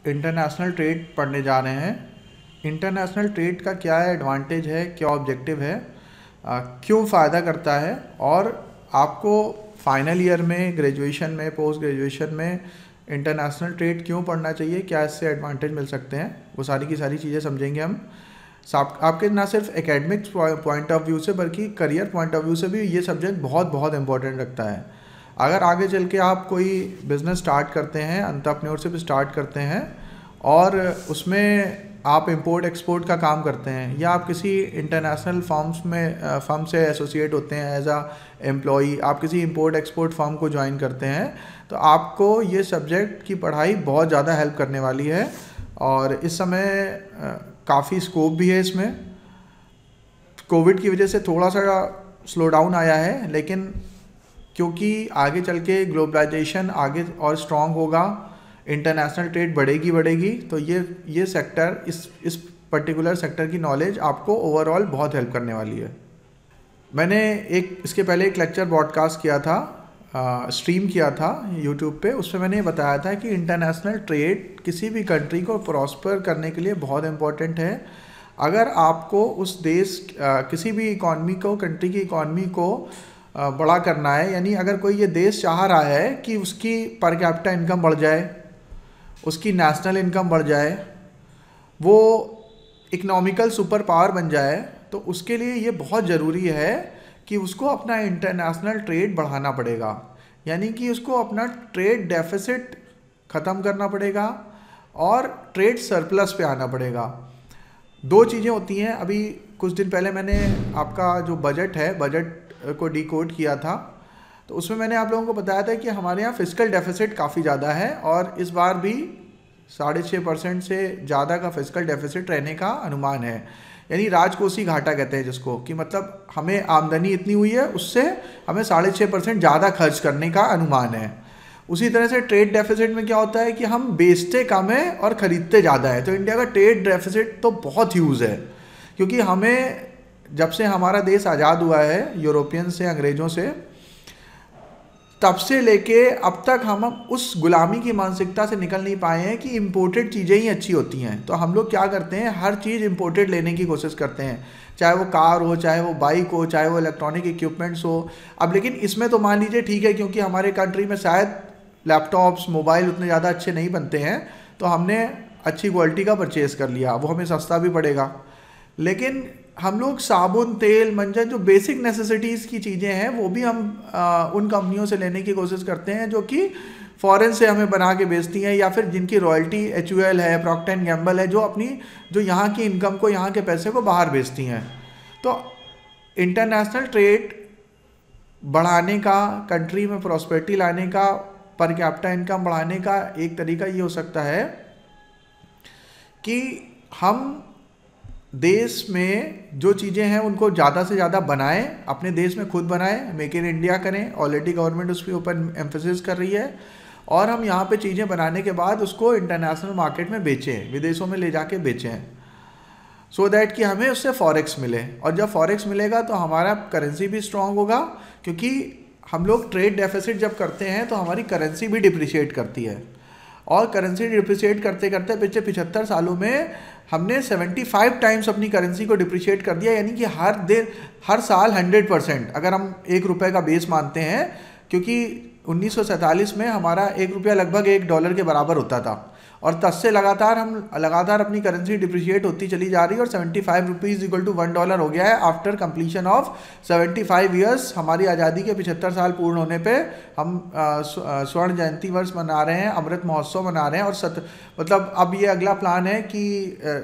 International trade पढ़ने जा रहे हैं। इंटरनेशनल ट्रेड का क्या एडवांटेज है, क्या ऑब्जेक्टिव है, क्यों फ़ायदा करता है, और आपको फाइनल ईयर में, ग्रेजुएशन में, पोस्ट ग्रेजुएशन में इंटरनेशनल ट्रेड क्यों पढ़ना चाहिए, क्या इससे एडवांटेज मिल सकते हैं, वो सारी की सारी चीज़ें समझेंगे हम। आपके ना सिर्फ एकेडमिक्स पॉइंट ऑफ व्यू से बल्कि करियर पॉइंट ऑफ व्यू से भी ये सब्जेक्ट बहुत बहुत इंपॉर्टेंट रखता है। अगर आगे चल के आप कोई बिज़नेस स्टार्ट करते हैं, एंटरप्रेन्योरशिप स्टार्ट करते हैं और उसमें आप इंपोर्ट एक्सपोर्ट का काम करते हैं, या आप किसी इंटरनेशनल फर्म से एसोसिएट होते हैं एज आ एम्प्लॉई, आप किसी इंपोर्ट एक्सपोर्ट फर्म को ज्वाइन करते हैं, तो आपको ये सब्जेक्ट की पढ़ाई बहुत ज़्यादा हेल्प करने वाली है। और इस समय काफ़ी स्कोप भी है इसमें। कोविड की वजह से थोड़ा सा स्लो डाउन आया है, लेकिन क्योंकि आगे चल के ग्लोबलाइजेशन आगे और स्ट्रॉन्ग होगा, इंटरनेशनल ट्रेड बढ़ेगी, तो ये सेक्टर, इस पर्टिकुलर सेक्टर की नॉलेज आपको ओवरऑल बहुत हेल्प करने वाली है। मैंने इसके पहले एक लेक्चर ब्रॉडकास्ट किया था, स्ट्रीम किया था यूट्यूब पे। उसमें मैंने बताया था कि इंटरनेशनल ट्रेड किसी भी कंट्री को प्रॉस्पर करने के लिए बहुत इम्पोर्टेंट है। अगर आपको उस देश किसी भी इकॉनमी को, कंट्री की इकॉनमी को बड़ा करना है, यानी अगर कोई ये देश चाह रहा है कि उसकी पर कैपिटा इनकम बढ़ जाए, उसकी नेशनल इनकम बढ़ जाए, वो इकोनॉमिकल सुपर पावर बन जाए, तो उसके लिए ये बहुत ज़रूरी है कि उसको अपना इंटरनेशनल ट्रेड बढ़ाना पड़ेगा। यानी कि उसको अपना ट्रेड डेफिसिट ख़त्म करना पड़ेगा और ट्रेड सरप्लस पे आना पड़ेगा। दो चीज़ें होती हैं। अभी कुछ दिन पहले मैंने आपका जो बजट है, बजट को डिकोड किया था, तो उसमें मैंने आप लोगों को बताया था कि हमारे यहाँ फिस्कल डेफिसिट काफ़ी ज़्यादा है और इस बार भी 6.5% से ज़्यादा का फिस्कल डेफिसिट रहने का अनुमान है। यानी राजकोषीय घाटा कहते हैं जिसको, कि मतलब हमें आमदनी इतनी हुई है, उससे हमें 6.5% ज़्यादा खर्च करने का अनुमान है। उसी तरह से ट्रेड डेफिसिट में क्या होता है कि हम बेचते कम है और ख़रीदते ज़्यादा है। तो इंडिया का ट्रेड डेफिसिट तो बहुत ह्यूज है, क्योंकि हमें जब से हमारा देश आज़ाद हुआ है यूरोपियन से, अंग्रेज़ों से, तब से लेके अब तक हम उस गुलामी की मानसिकता से निकल नहीं पाए हैं कि इम्पोर्टेड चीज़ें ही अच्छी होती हैं। तो हम लोग क्या करते हैं, हर चीज़ इम्पोर्टेड लेने की कोशिश करते हैं, चाहे वो कार हो, चाहे वो बाइक हो, चाहे वो इलेक्ट्रॉनिक इक्विपमेंट्स हो। अब लेकिन इसमें तो मान लीजिए ठीक है, क्योंकि हमारे कंट्री में शायद लैपटॉप्स, मोबाइल उतने ज़्यादा अच्छे नहीं बनते हैं, तो हमने अच्छी क्वालिटी का परचेज़ कर लिया, वो हमें सस्ता भी पड़ेगा। लेकिन हम लोग साबुन, तेल, मंजन, जो बेसिक नेसेसिटीज़ की चीज़ें हैं, वो भी हम उन कंपनियों से लेने की कोशिश करते हैं जो कि फॉरेन से हमें बना के बेचती हैं, या फिर जिनकी रॉयल्टी HUL है, प्रॉक्टर एंड गैम्बल है, जो यहाँ की इनकम को, यहाँ के पैसे को बाहर बेचती हैं। तो इंटरनेशनल ट्रेड बढ़ाने का, कंट्री में प्रॉस्पेरिटी लाने का, पर कैपिटा इनकम बढ़ाने का एक तरीका ये हो सकता है कि हम देश में जो चीज़ें हैं उनको ज़्यादा से ज़्यादा बनाएं, अपने देश में खुद बनाएं, मेक इन इंडिया करें। ऑलरेडी गवर्नमेंट उसके ऊपर एम्फेसिस कर रही है, और हम यहाँ पे चीज़ें बनाने के बाद उसको इंटरनेशनल मार्केट में बेचें, विदेशों में ले जाके बेचें, सो दैट कि हमें उससे फॉरेक्स मिले। और जब फॉरेक्स मिलेगा तो हमारा करेंसी भी स्ट्रांग होगा, क्योंकि हम लोग ट्रेड डेफिसिट जब करते हैं तो हमारी करेंसी भी डिप्रिशिएट करती है, और करेंसी डिप्रिशिएट करते करते पिछले 75 सालों में हमने 75 टाइम्स अपनी करेंसी को डिप्रिशिएट कर दिया। यानी कि हर साल 100%, अगर हम ₹1 का बेस मानते हैं, क्योंकि 1947 में हमारा ₹1 लगभग $1 के बराबर होता था, और तब से लगातार अपनी करेंसी डिप्रिशिएट होती चली जा रही है, और ₹75 = $1 हो गया है आफ्टर कंप्लीशन ऑफ 75 ईयर्स। हमारी आज़ादी के 75 साल पूर्ण होने पे हम स्वर्ण जयंती वर्ष मना रहे हैं, अमृत महोत्सव मना रहे हैं, और मतलब अब ये अगला प्लान है कि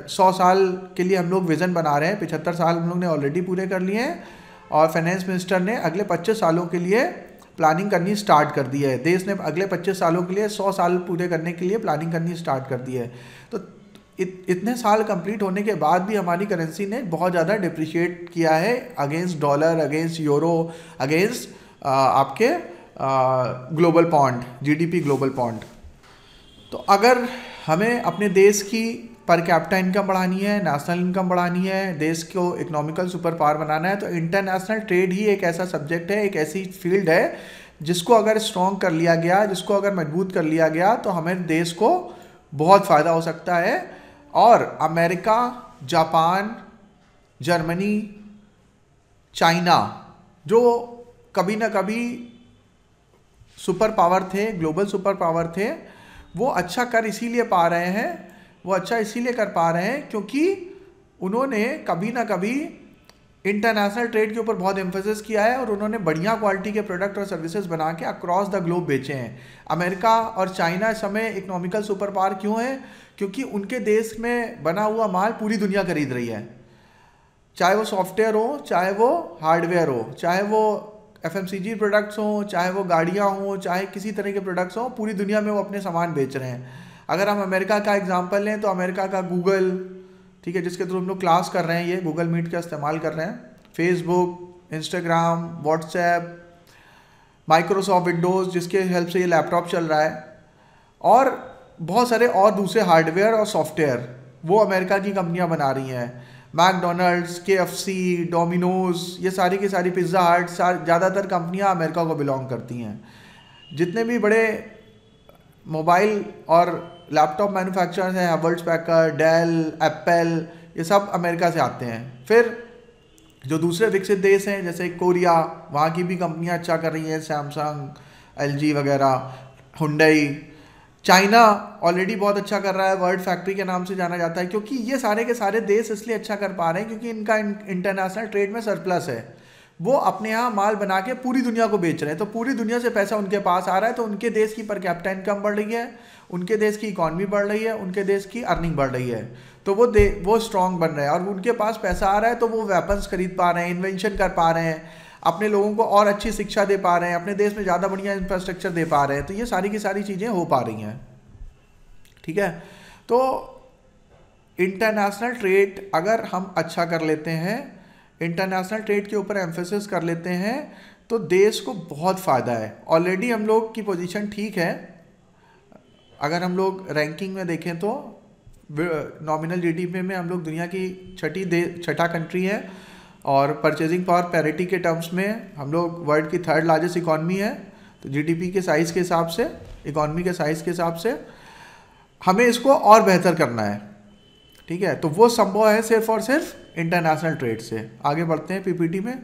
100 साल के लिए हम लोग विज़न बना रहे हैं। 75 साल हम लोग ने ऑलरेडी पूरे कर लिए हैं, और फाइनेंस मिनिस्टर ने अगले 25 सालों के लिए प्लानिंग करनी स्टार्ट कर दी है। देश ने अगले 25 सालों के लिए 100 साल पूरे करने के लिए प्लानिंग करनी स्टार्ट कर दी है। तो इतने साल कंप्लीट होने के बाद भी हमारी करेंसी ने बहुत ज़्यादा डिप्रिशिएट किया है against dollar, against euro, against आपके global pound, GDP global pound. तो अगर हमें अपने देश की पर कैपिटा इनकम बढ़ानी है, नेशनल इनकम बढ़ानी है, देश को इकोनॉमिकल सुपर पावर बनाना है, तो इंटरनेशनल ट्रेड ही एक ऐसा सब्जेक्ट है, एक ऐसी फील्ड है जिसको अगर स्ट्रॉन्ग कर लिया गया, जिसको अगर मजबूत कर लिया गया, तो हमें देश को बहुत फ़ायदा हो सकता है। और अमेरिका, जापान, जर्मनी, चाइना, जो कभी ना कभी सुपर पावर थे, ग्लोबल सुपर पावर थे, वो अच्छा कर इसीलिए पा रहे हैं, वो अच्छा इसीलिए कर पा रहे हैं क्योंकि उन्होंने कभी ना कभी इंटरनेशनल ट्रेड के ऊपर बहुत एम्फेसिस किया है और उन्होंने बढ़िया क्वालिटी के प्रोडक्ट और सर्विसेज बना के अक्रॉस द ग्लोब बेचे हैं। अमेरिका और चाइना इस समय इकोनॉमिकल सुपर पावर क्यों है? क्योंकि उनके देश में बना हुआ माल पूरी दुनिया खरीद रही है, चाहे वो सॉफ्टवेयर हो, चाहे वो हार्डवेयर हो, चाहे वो FMCG प्रोडक्ट्स हों, चाहे वो गाड़ियाँ हों, चाहे किसी तरह के प्रोडक्ट्स हों, पूरी दुनिया में वो अपने सामान बेच रहे हैं। अगर हम अमेरिका का एग्जांपल लें तो अमेरिका का गूगल, ठीक है, जिसके थ्रू हम लोग क्लास कर रहे हैं, ये गूगल मीट का इस्तेमाल कर रहे हैं, Facebook, Instagram, WhatsApp, Microsoft Windows जिसके हेल्प से ये लैपटॉप चल रहा है, और बहुत सारे और दूसरे हार्डवेयर और सॉफ्टवेयर वो अमेरिका की कंपनियां बना रही हैं। मैकडोनल्ड्स, KFC, डोमिनोज, ये सारी की सारी, पिज़्ज़ा हट, ज़्यादातर कंपनियां अमेरिका को बिलोंग करती हैं। जितने भी बड़े मोबाइल और लैपटॉप मैन्युफैक्चरर्स हैं, हैवल्स पैकर्ड, डेल, एप्पल, ये सब अमेरिका से आते हैं। फिर जो दूसरे विकसित देश हैं जैसे कोरिया, वहाँ की भी कंपनियां अच्छा कर रही हैं, सैमसंग, LG वगैरह, हुंडई। चाइना ऑलरेडी बहुत अच्छा कर रहा है, वर्ल्ड फैक्ट्री के नाम से जाना जाता है, क्योंकि ये सारे के सारे देश इसलिए अच्छा कर पा रहे हैं क्योंकि इनका इंटरनेशनल ट्रेड में सरप्लस है। वो अपने यहाँ माल बना के पूरी दुनिया को बेच रहे हैं, तो पूरी दुनिया से पैसा उनके पास आ रहा है, तो उनके देश की पर कैपिटा इनकम बढ़ रही है, उनके देश की इकॉनमी बढ़ रही है, उनके देश की अर्निंग बढ़ रही है, तो वो स्ट्रांग बन रहे हैं और उनके पास पैसा आ रहा है, तो वो वेपन्स खरीद पा रहे हैं, इन्वेंशन कर पा रहे हैं, अपने लोगों को और अच्छी शिक्षा दे पा रहे हैं, अपने देश में ज़्यादा बढ़िया इंफ्रास्ट्रक्चर दे पा रहे हैं। तो ये सारी की सारी चीज़ें हो पा रही हैं, ठीक है। तो इंटरनेशनल ट्रेड अगर हम अच्छा कर लेते हैं, इंटरनेशनल ट्रेड के ऊपर एम्फेसिस कर लेते हैं, तो देश को बहुत फ़ायदा है। ऑलरेडी हम लोग की पोजीशन ठीक है। अगर हम लोग रैंकिंग में देखें तो नॉमिनल GDP में हम लोग दुनिया की छठा कंट्री है, और परचेजिंग पावर पैरिटी के टर्म्स में हम लोग वर्ल्ड की 3rd लार्जेस्ट इकॉनमी है। तो GDP के साइज़ के हिसाब से, इकॉनमी के साइज़ के हिसाब से हमें इसको और बेहतर करना है, ठीक है। तो वो संभव है सिर्फ और सिर्फ इंटरनेशनल ट्रेड से। आगे बढ़ते हैं PPT में।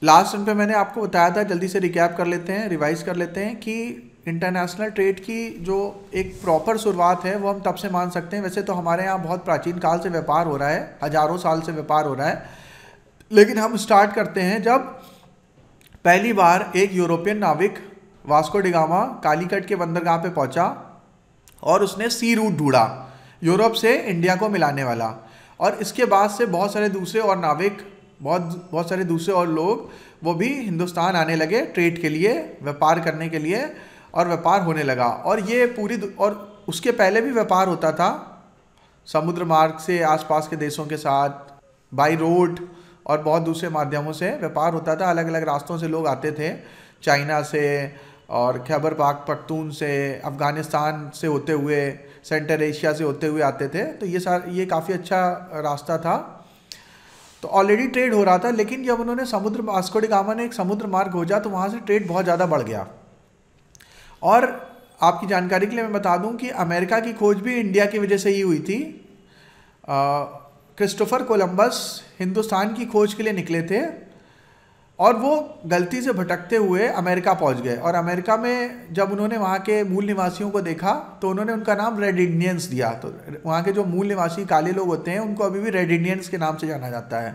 लास्ट टाइम पे मैंने आपको बताया था, जल्दी से रिकैप कर लेते हैं, रिवाइज कर लेते हैं कि इंटरनेशनल ट्रेड की जो एक प्रॉपर शुरुआत है वो हम तब से मान सकते हैं। वैसे तो हमारे यहाँ बहुत प्राचीन काल से व्यापार हो रहा है, हजारों साल से व्यापार हो रहा है, लेकिन हम स्टार्ट करते हैं जब पहली बार एक यूरोपियन नाविक वास्को डी गामा कालीकट के बंदरगाह पे पहुंचा और उसने सी रूट ढूंढा यूरोप से इंडिया को मिलाने वाला। और इसके बाद से बहुत सारे दूसरे और नाविक, बहुत सारे दूसरे और लोग वो भी हिंदुस्तान आने लगे ट्रेड के लिए, व्यापार करने के लिए, और व्यापार होने लगा। और ये और उसके पहले भी व्यापार होता था समुद्र मार्ग से आसपास के देशों के साथ, बाई रोड और बहुत दूसरे माध्यमों से व्यापार होता था। अलग अलग रास्तों से लोग आते थे, चाइना से और खैबर पख्तून से, अफ़गानिस्तान से होते हुए, सेंट्रल एशिया से होते हुए आते थे। तो ये काफ़ी अच्छा रास्ता था, तो ऑलरेडी ट्रेड हो रहा था। लेकिन जब उन्होंने वास्को डी गामा ने एक समुद्र मार्ग खोजा तो वहाँ से ट्रेड बहुत ज़्यादा बढ़ गया। और आपकी जानकारी के लिए मैं बता दूं कि अमेरिका की खोज भी इंडिया की वजह से ही हुई थी। क्रिस्टोफर कोलंबस हिंदुस्तान की खोज के लिए निकले थे और वो गलती से भटकते हुए अमेरिका पहुंच गए। और अमेरिका में जब उन्होंने वहाँ के मूल निवासियों को देखा तो उन्होंने उनका नाम रेड इंडियंस दिया। तो वहाँ के जो मूल निवासी काले लोग होते हैं उनको अभी भी रेड इंडियंस के नाम से जाना जाता है।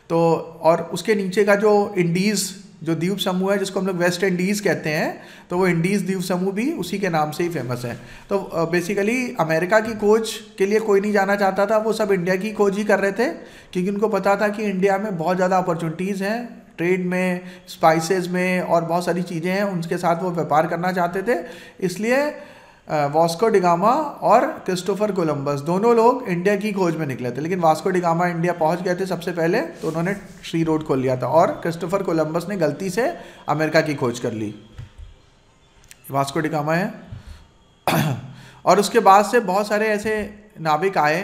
तो और उसके नीचे का जो इंडीज़ जो द्वीप समूह है, जिसको हम लोग वेस्ट इंडीज़ कहते हैं, तो वो इंडीज़ द्वीप समूह भी उसी के नाम से ही फेमस है। तो बेसिकली अमेरिका की खोज के लिए कोई नहीं जाना चाहता था, वो सब इंडिया की खोज ही कर रहे थे, क्योंकि उनको पता था कि इंडिया में बहुत ज़्यादा अपॉर्चुनिटीज़ हैं ट्रेड में, स्पाइसेस में, और बहुत सारी चीज़ें हैं, उनके साथ वो व्यापार करना चाहते थे। इसलिए वास्को डी गामा और क्रिस्टोफर कोलंबस दोनों लोग इंडिया की खोज में निकले थे। लेकिन वास्को डी गामा इंडिया पहुंच गए थे सबसे पहले, तो उन्होंने सी रोड खोल लिया था, और क्रिस्टोफर कोलंबस ने गलती से अमेरिका की खोज कर ली। वास्को डी गामा है। और उसके बाद से बहुत सारे ऐसे नाविक आए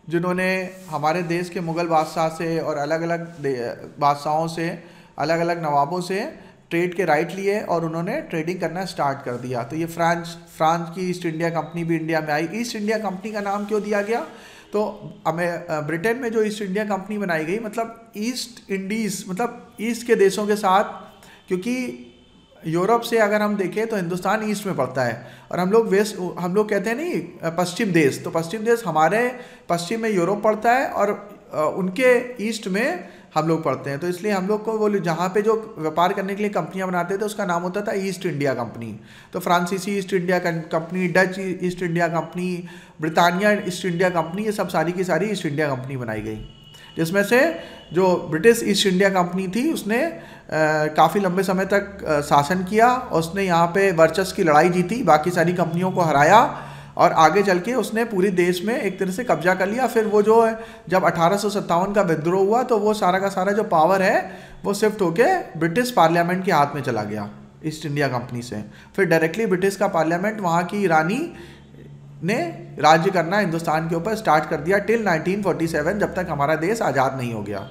जिन्होंने हमारे देश के मुग़ल बादशाह से और अलग अलग बादशाहों से, अलग अलग नवाबों से ट्रेड के राइट लिए और उन्होंने ट्रेडिंग करना स्टार्ट कर दिया। तो ये फ्रांस की ईस्ट इंडिया कंपनी भी इंडिया में आई। ईस्ट इंडिया कंपनी का नाम क्यों दिया गया? तो ब्रिटेन में जो ईस्ट इंडिया कंपनी बनाई गई, मतलब ईस्ट इंडीज़, मतलब ईस्ट के देशों के साथ, क्योंकि यूरोप से अगर हम देखें तो हिंदुस्तान ईस्ट में पड़ता है और हम लोग कहते हैं नहीं पश्चिम देश, तो पश्चिम देश हमारे पश्चिम में यूरोप पड़ता है और उनके ईस्ट में हम लोग पढ़ते हैं। तो इसलिए हम लोग को वो जहाँ पे जो व्यापार करने के लिए कंपनियाँ बनाते थे उसका नाम होता था ईस्ट इंडिया कंपनी। तो फ्रांसीसी east India company, Dutch east India company, Britannia east India company, ये सब सारी की सारी ईस्ट इंडिया कंपनी बनाई गई, जिसमें से जो ब्रिटिश ईस्ट इंडिया कंपनी थी उसने काफ़ी लंबे समय तक शासन किया और उसने यहाँ पे वर्चस्व की लड़ाई जीती, बाकी सारी कंपनियों को हराया और आगे चल के उसने पूरे देश में एक तरह से कब्जा कर लिया। फिर वो जो है जब 1857 का विद्रोह हुआ तो वो सारा का सारा जो पावर है वो शिफ्ट होके ब्रिटिश पार्लियामेंट के हाथ में चला गया ईस्ट इंडिया कंपनी से। फिर डायरेक्टली ब्रिटिश का पार्लियामेंट वहाँ की रानी ने राज्य करना हिंदुस्तान के ऊपर स्टार्ट कर दिया टिल 1947, जब तक हमारा देश आज़ाद नहीं हो गया।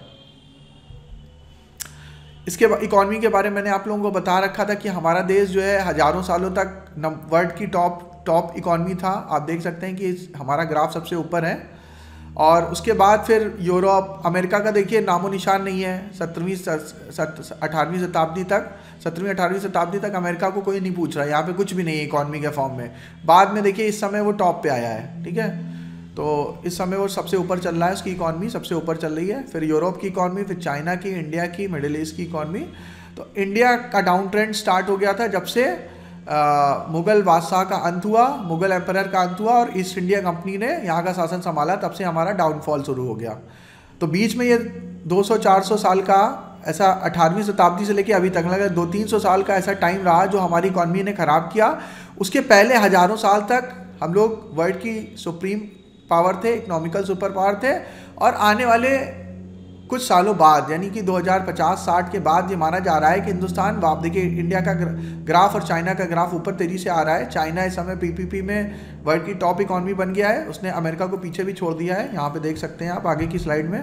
इसके इकॉनमी के बारे में मैंने आप लोगों को बता रखा था कि हमारा देश जो है हज़ारों सालों तक वर्ल्ड की टॉप इकॉनमी था। आप देख सकते हैं कि हमारा ग्राफ सबसे ऊपर है और उसके बाद फिर यूरोप, अमेरिका का देखिए नामो निशान नहीं है। 17वीं 18वीं शताब्दी तक 17वीं 18वीं शताब्दी तक अमेरिका को कोई नहीं पूछ रहा, यहाँ पे कुछ भी नहीं है इकॉनमी के फॉर्म में। बाद में देखिए इस समय वो टॉप पे आया है, ठीक है। तो इस समय वो सबसे ऊपर चल रहा है, उसकी इकॉनमी सबसे ऊपर चल रही है। फिर यूरोप की इकॉनमी, फिर चाइना की, इंडिया की, मिडिल ईस्ट की इकॉनमी। तो इंडिया का डाउन ट्रेंड स्टार्ट हो गया था जब से मुगल बादशाह का अंत हुआ, मुगल एम्परर का अंत हुआ और ईस्ट इंडिया कंपनी ने यहाँ का शासन संभाला, तब से हमारा डाउनफॉल शुरू हो गया। तो बीच में ये 200-400 साल का ऐसा 18वीं शताब्दी से लेके अभी तक लगा 200-300 साल का ऐसा टाइम रहा जो हमारी इकॉनमी ने ख़राब किया। उसके पहले हज़ारों साल तक हम लोग वर्ल्ड की सुप्रीम पावर थे, इकोनॉमिकल सुपर पावर थे और आने वाले कुछ सालों बाद यानी कि 2050-60 के बाद ये माना जा रहा है कि हिंदुस्तान, आप देखिए इंडिया का ग्राफ और चाइना का ग्राफ ऊपर तेजी से आ रहा है। चाइना इस समय पीपीपी में वर्ल्ड की टॉप इकॉनमी बन गया है, उसने अमेरिका को पीछे भी छोड़ दिया है। यहाँ पे देख सकते हैं आप आगे की स्लाइड में,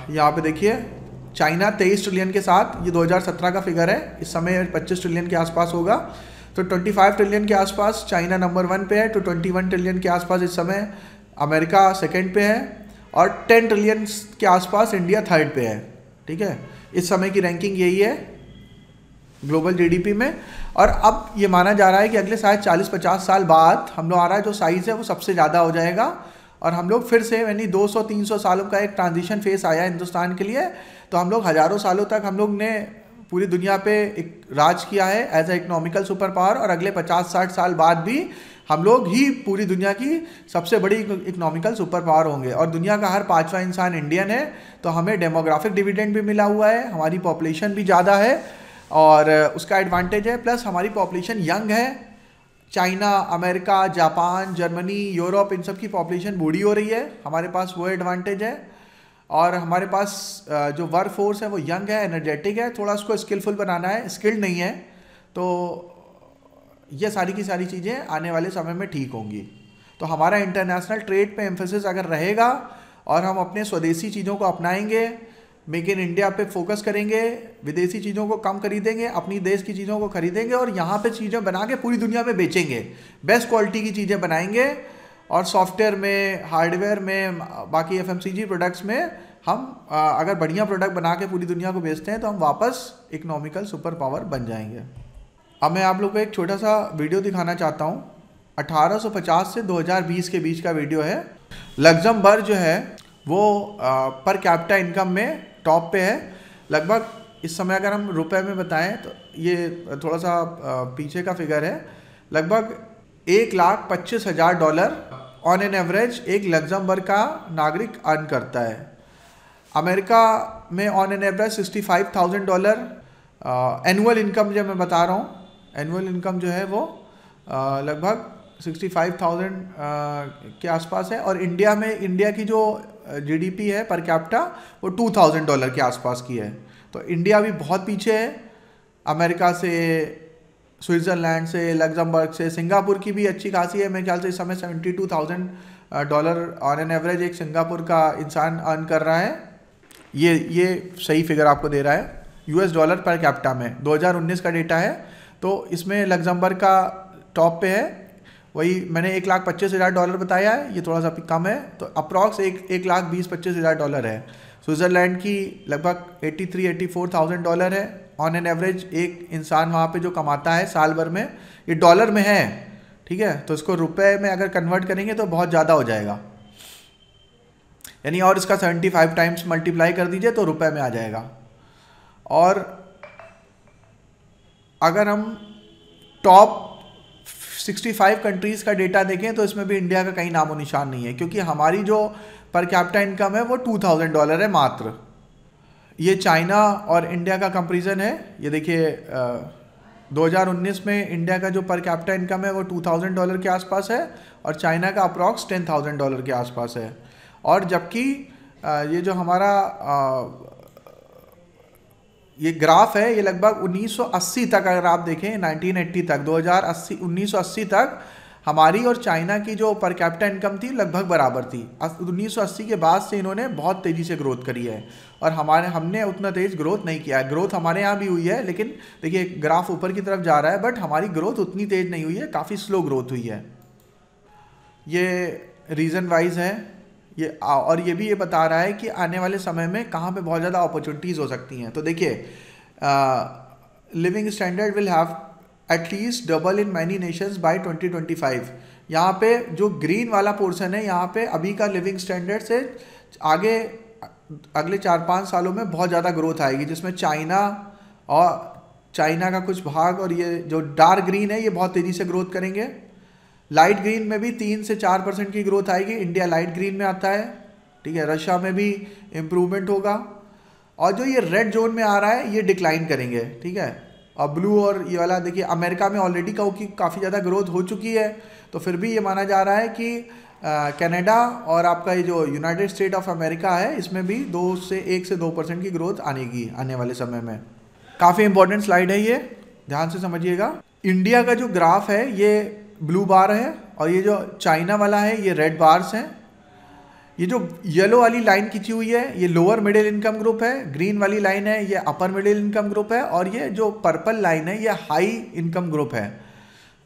यहाँ पे देखिए चाइना 23 ट्रिलियन के साथ, ये 2017 का फिगर है, इस समय 25 ट्रिलियन के आसपास होगा। तो 25 ट्रिलियन के आसपास चाइना नंबर 1 पे है, तो 21 ट्रिलियन के आसपास इस समय अमेरिका सेकेंड पे है और 10 ट्रिलियन के आसपास इंडिया थर्ड पे है, ठीक है। इस समय की रैंकिंग यही है ग्लोबल जीडीपी में। और अब ये माना जा रहा है कि अगले शायद 40-50 साल बाद हम लोग आ रहा है जो साइज़ है वो सबसे ज़्यादा हो जाएगा और हम लोग फिर से यानी 200-300 सालों का एक ट्रांजिशन फेस आया हिंदुस्तान के लिए। तो हम लोग हज़ारों सालों तक हम लोग ने पूरी दुनिया पे एक राज किया है as a economical super power और अगले 50-60 साल बाद भी हम लोग ही पूरी दुनिया की सबसे बड़ी इकोनॉमिकल सुपर पावर होंगे। और दुनिया का हर 5वां इंसान इंडियन है, तो हमें डेमोग्राफिक डिविडेंड भी मिला हुआ है, हमारी पॉपुलेशन भी ज़्यादा है और उसका एडवांटेज है, प्लस हमारी पॉपुलेशन यंग है। China, America, Japan, Germany, Europe, इन सब की पॉपुलेशन बूढ़ी हो रही है, हमारे पास वो एडवांटेज है। और हमारे पास जो वर्क फोर्स है वो यंग है, एनर्जेटिक है, थोड़ा उसको स्किलफुल बनाना है, स्किल्ड नहीं है। तो ये सारी की सारी चीज़ें आने वाले समय में ठीक होंगी। तो हमारा इंटरनेशनल ट्रेड पे एम्फेसिस अगर रहेगा और हम अपने स्वदेशी चीज़ों को अपनाएंगे, मेक इन इंडिया पे फोकस करेंगे, विदेशी चीज़ों को कम खरीदेंगे, अपनी देश की चीज़ों को खरीदेंगे और यहाँ पे चीज़ें बना के पूरी दुनिया में बेचेंगे, बेस्ट क्वालिटी की चीज़ें बनाएंगे और सॉफ्टवेयर में, हार्डवेयर में, बाकी FMCG प्रोडक्ट्स में हम अगर बढ़िया प्रोडक्ट बना के पूरी दुनिया को बेचते हैं तो हम वापस इकोनॉमिकल सुपर पावर बन जाएंगे। अब मैं आप लोग को एक छोटा सा वीडियो दिखाना चाहता हूँ। 1850 से 2020 के बीच का वीडियो है। लग्जमबर्ग जो है वो पर कैपिटा इनकम में टॉप पे है। लगभग इस समय अगर हम रुपए में बताएं तो ये थोड़ा सा पीछे का फिगर है। लगभग $1,25,000 ऑन एन एवरेज एक लग्जमबर्ग का नागरिक अर्न करता है। अमेरिका में on an average $65,000 annual income जो मैं बता रहा हूँ, एनुअल इनकम जो है वो लगभग 65,000 के आसपास है। और इंडिया में, इंडिया की जो जीडीपी है पर कैपिटा वो $2,000 के आसपास की है। तो इंडिया भी बहुत पीछे है अमेरिका से, स्विट्ज़रलैंड से, लग्जमबर्ग से। सिंगापुर की भी अच्छी खासी है, मेरे ख्याल से इस समय $72,000 ऑन एन एवरेज एक सिंगापुर का इंसान अर्न कर रहा है। ये सही फिगर आपको दे रहा है यूएस डॉलर पर कैपिटा में, 2019 का डेटा है। तो इसमें लग्जमबर्ग का टॉप पे है, वही मैंने $1,25,000 बताया है, ये थोड़ा सा कम है, तो अप्रॉक्स $1,20,25,000 है। स्विट्ज़रलैंड की लगभग $83,000-84,000 है ऑन एन एवरेज एक इंसान वहाँ पे जो कमाता है साल भर में। ये डॉलर में है, ठीक है, तो इसको रुपए में अगर कन्वर्ट करेंगे तो बहुत ज़्यादा हो जाएगा, यानी और इसका 75 टाइम्स मल्टीप्लाई कर दीजिए तो रुपए में आ जाएगा। और अगर हम टॉप 65 कंट्रीज़ का डेटा देखें तो इसमें भी इंडिया का कहीं नामो निशान नहीं है, क्योंकि हमारी जो पर कैपिटा इनकम है वो $2,000 है मात्र। ये चाइना और इंडिया का कंपैरिजन है। ये देखिए 2019 में इंडिया का जो पर कैपिटा इनकम है वो $2,000 के आसपास है और चाइना का अप्रॉक्स $10,000 के आसपास है। और जबकि ये जो हमारा ये ग्राफ है ये लगभग 1980 तक, अगर आप देखें 1980 तक 1980 तक हमारी और चाइना की जो पर कैपिटा इनकम थी लगभग बराबर थी। 1980 के बाद से इन्होंने बहुत तेज़ी से ग्रोथ करी है और हमने उतना तेज़ ग्रोथ नहीं किया है। ग्रोथ हमारे यहाँ भी हुई है, लेकिन देखिए ग्राफ ऊपर की तरफ जा रहा है, बट हमारी ग्रोथ उतनी तेज़ नहीं हुई है, काफ़ी स्लो ग्रोथ हुई है। ये रीज़न वाइज है ये, और ये भी ये बता रहा है कि आने वाले समय में कहाँ पे बहुत ज़्यादा अपॉर्चुनिटीज़ हो सकती हैं। तो देखिए living standard will have at least double in many nations by 2025। यहाँ पे जो ग्रीन वाला पोर्शन है, यहाँ पे अभी का लिविंग स्टैंडर्ड से आगे अगले 4-5 सालों में बहुत ज़्यादा ग्रोथ आएगी, जिसमें चाइना का कुछ भाग और ये जो डार्क ग्रीन है ये बहुत तेज़ी से ग्रोथ करेंगे। लाइट ग्रीन में भी 3 से 4% की ग्रोथ आएगी, इंडिया लाइट ग्रीन में आता है, ठीक है। रशिया में भी इम्प्रूवमेंट होगा, और जो ये रेड जोन में आ रहा है ये डिक्लाइन करेंगे, ठीक है। और ब्लू और ये वाला देखिए अमेरिका में ऑलरेडी काफ़ी ज़्यादा ग्रोथ हो चुकी है, तो फिर भी ये माना जा रहा है कि कनाडा और आपका ये जो यूनाइटेड स्टेट ऑफ अमेरिका है इसमें भी 1 से 2% की ग्रोथ आनेगी आने वाले समय में। काफ़ी इंपॉर्टेंट स्लाइड है ये, ध्यान से समझिएगा। इंडिया का जो ग्राफ है ये ब्लू बार है और ये जो चाइना वाला है ये रेड बार्स हैं। ये जो येलो वाली लाइन खींची हुई है ये लोअर मिडिल इनकम ग्रुप है, ग्रीन वाली लाइन है ये अपर मिडिल इनकम ग्रुप है, और ये जो पर्पल लाइन है ये हाई इनकम ग्रुप है।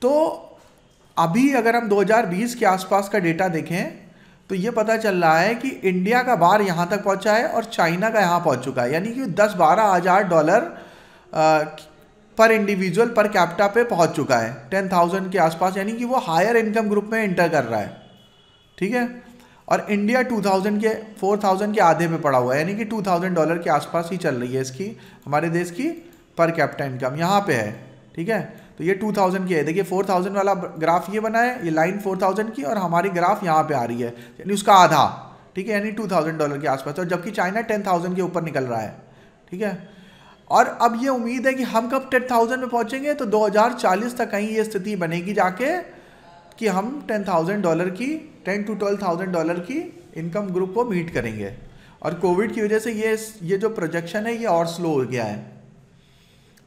तो अभी अगर हम 2020 के आसपास का डेटा देखें तो ये पता चल रहा है कि इंडिया का बार यहाँ तक पहुँचा है और चाइना का यहाँ पहुँच चुका है, यानी कि $10-12 हज़ार पर इंडिविजुअल पर कैपिटा पे पहुँच चुका है, 10,000 के आसपास, यानी कि वो हायर इनकम ग्रुप में एंटर कर रहा है, ठीक है। और इंडिया 4,000 के आधे पे पड़ा हुआ है, यानी कि $2,000 के आसपास ही चल रही है इसकी, हमारे देश की पर कैपिटा इनकम यहाँ पे है, ठीक है। तो ये 2,000 की है, देखिए 4,000 वाला ग्राफ ये बना है, ये लाइन 4,000 की, और हमारी ग्राफ यहाँ पे आ रही है, यानी उसका आधा, ठीक है, यानी $2,000 के आसपास, और जबकि चाइना 10,000 के ऊपर निकल रहा है, ठीक है। और अब ये उम्मीद है कि हम कब 10,000 में पहुँचेंगे, तो 2040 तक कहीं ये स्थिति बनेगी जाके कि हम $10,000 की $10,000 to $12,000 की इनकम ग्रुप को मीट करेंगे। और कोविड की वजह से ये जो प्रोजेक्शन है ये और स्लो हो गया है,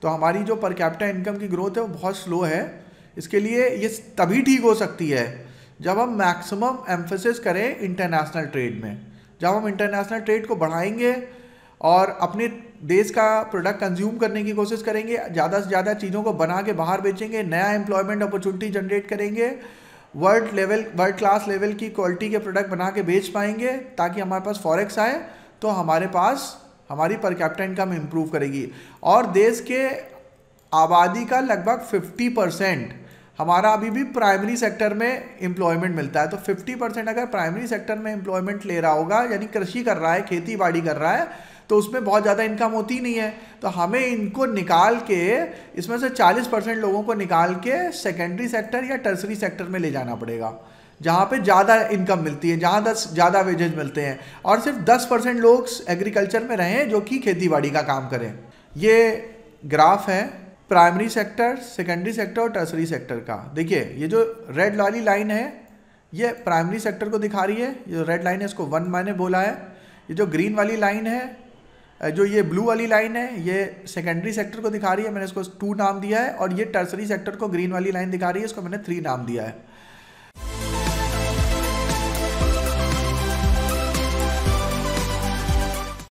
तो हमारी जो पर कैपिटा इनकम की ग्रोथ है वो बहुत स्लो है। इसके लिए ये तभी ठीक हो सकती है जब हम मैक्सिमम एम्फेसिस करें इंटरनेशनल ट्रेड में। जब हम इंटरनेशनल ट्रेड को बढ़ाएंगे और अपने देश का प्रोडक्ट कंज्यूम करने की कोशिश करेंगे, ज़्यादा से ज़्यादा चीज़ों को बना के बाहर बेचेंगे, नया एम्प्लॉयमेंट अपॉर्चुनिटी जनरेट करेंगे, वर्ल्ड क्लास लेवल की क्वालिटी के प्रोडक्ट बना के बेच पाएंगे, ताकि हमारे पास फॉरेक्स आए, तो हमारे पास हमारी पर कैपिटा इनकम इम्प्रूव करेगी। और देश के आबादी का लगभग 50% हमारा अभी भी प्राइमरी सेक्टर में एम्प्लॉयमेंट मिलता है, तो 50% अगर प्राइमरी सेक्टर में एम्प्लॉयमेंट ले रहा होगा, यानी कृषि कर रहा है, खेती बाड़ी कर रहा है, तो उसमें बहुत ज़्यादा इनकम होती नहीं है। तो हमें इनको निकाल के, इसमें से 40% लोगों को निकाल के सेकेंडरी सेक्टर या टर्सरी सेक्टर में ले जाना पड़ेगा, जहाँ पे ज़्यादा इनकम मिलती है, जहाँ ज़्यादा वेजेज मिलते हैं, और सिर्फ 10% लोग एग्रीकल्चर में रहें जो कि खेती बाड़ी का काम करें। ये ग्राफ है प्राइमरी सेक्टर, सेकेंडरी सेक्टर और टर्सरी सेक्टर का। देखिए ये जो रेड वाली लाइन है ये प्राइमरी सेक्टर को दिखा रही है, ये जो रेड लाइन है इसको 1 मैंने बोला है। ये जो ग्रीन वाली लाइन है, जो ये ब्लू वाली लाइन है, ये सेकेंडरी सेक्टर को दिखा रही है, मैंने इसको 2 नाम दिया है, और ये टर्सरी सेक्टर को ग्रीन वाली लाइन दिखा रही है, इसको मैंने 3 नाम दिया है।